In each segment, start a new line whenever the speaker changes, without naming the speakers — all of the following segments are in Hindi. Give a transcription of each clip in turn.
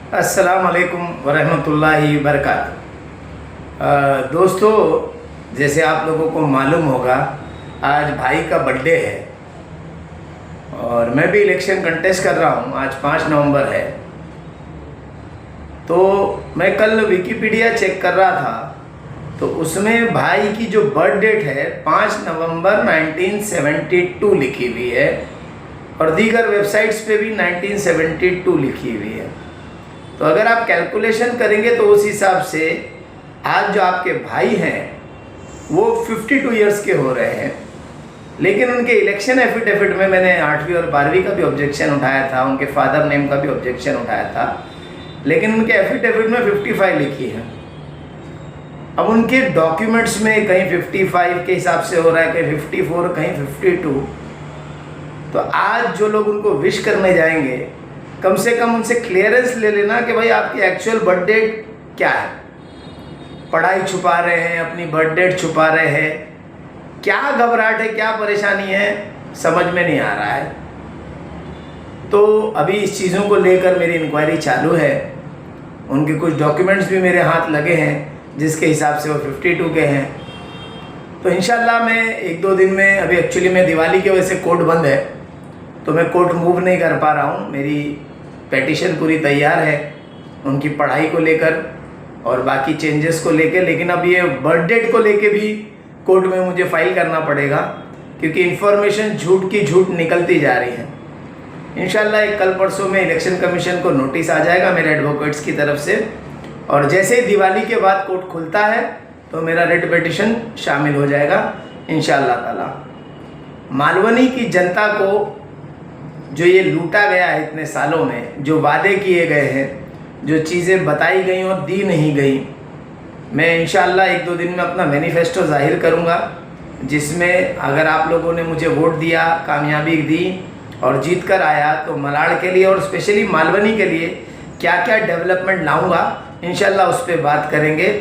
अस्सलाम वालेकुम वरहमतुल्लाहि वबरकातुहू। दोस्तों, जैसे आप लोगों को मालूम होगा, आज भाई का बर्थडे है और मैं भी इलेक्शन कंटेस्ट कर रहा हूँ। आज 5 नवंबर है। तो मैं कल विकिपीडिया चेक कर रहा था, तो उसमें भाई की जो बर्थ डेट है 5 नवंबर 1972 लिखी हुई है और दीगर वेबसाइट्स पे भी 1972 लिखी हुई है। तो अगर आप कैलकुलेशन करेंगे तो उस हिसाब से आज जो आपके भाई हैं वो 52 इयर्स के हो रहे हैं। लेकिन उनके इलेक्शन एफिडेविट में मैंने 8वीं और 12वीं का भी ऑब्जेक्शन उठाया था, उनके फादर नेम का भी ऑब्जेक्शन उठाया था, लेकिन उनके एफिडेविट में 55 लिखी है। अब उनके डॉक्यूमेंट्स में कहीं 55 के हिसाब से हो रहा है, कहीं 54, कहीं 52। तो आज जो लोग उनको विश करने जाएंगे, कम से कम उनसे क्लियरेंस ले लेना कि भाई आपकी एक्चुअल बर्थ डेट क्या है। पढ़ाई छुपा रहे हैं, अपनी बर्थ डेट छुपा रहे हैं, क्या घबराहट है, क्या परेशानी है, समझ में नहीं आ रहा है। तो अभी इस चीज़ों को लेकर मेरी इंक्वायरी चालू है। उनके कुछ डॉक्यूमेंट्स भी मेरे हाथ लगे हैं जिसके हिसाब से वो 52 के हैं। तो इंशाल्लाह मैं 1-2 दिन में, अभी एक्चुअली मैं दिवाली की वजह से कोर्ट बंद है तो मैं कोर्ट मूव नहीं कर पा रहा हूँ। मेरी पेटिशन पूरी तैयार है उनकी पढ़ाई को लेकर और बाकी चेंजेस को लेकर, लेकिन अब ये बर्थ डेट को लेके भी कोर्ट में मुझे फाइल करना पड़ेगा क्योंकि इन्फॉर्मेशन झूठ की झूठ निकलती जा रही है। इंशाल्लाह एक कल परसों में इलेक्शन कमीशन को नोटिस आ जाएगा मेरे एडवोकेट्स की तरफ से, और जैसे ही दिवाली के बाद कोर्ट खुलता है तो मेरा रिट पिटीशन शामिल हो जाएगा इंशाल्लाह ताला। मालवनी की जनता को जो ये लूटा गया है इतने सालों में, जो वादे किए गए हैं, जो चीज़ें बताई गई और दी नहीं गई, मैं इंशाल्लाह 1-2 दिन में अपना मैनिफेस्टो जाहिर करूंगा, जिसमें अगर आप लोगों ने मुझे वोट दिया, कामयाबी दी और जीत कर आया, तो मलाड़ के लिए और स्पेशली मालवनी के लिए क्या क्या डेवलपमेंट लाऊंगा इंशाल्लाह उस पर बात करेंगे।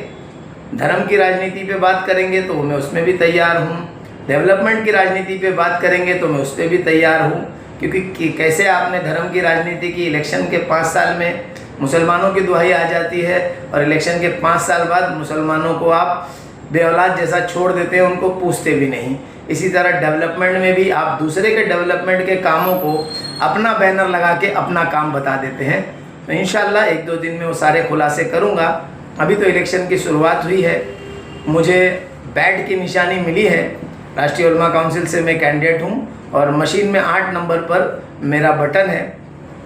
धर्म की राजनीति पे बात करेंगे तो मैं उसमें भी तैयार हूँ, डेवलपमेंट की राजनीति पे बात करेंगे तो मैं उस पर भी तैयार हूँ, क्योंकि कैसे आपने धर्म की राजनीति की, इलेक्शन के 5 साल में मुसलमानों की दुहाई आ जाती है और इलेक्शन के 5 साल बाद मुसलमानों को आप बेऔलाद जैसा छोड़ देते हैं, उनको पूछते भी नहीं। इसी तरह डेवलपमेंट में भी आप दूसरे के डेवलपमेंट के कामों को अपना बैनर लगा के अपना काम बता देते हैं। तो इंशाल्लाह 1-2 दिन में वो सारे खुलासे करूँगा। अभी तो इलेक्शन की शुरुआत हुई है, मुझे बैट की निशानी मिली है, राष्ट्रीय उलमा काउंसिल से मैं कैंडिडेट हूँ और मशीन में 8 नंबर पर मेरा बटन है।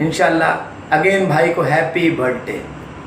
इंशाल्लाह अगेन भाई को हैप्पी बर्थडे।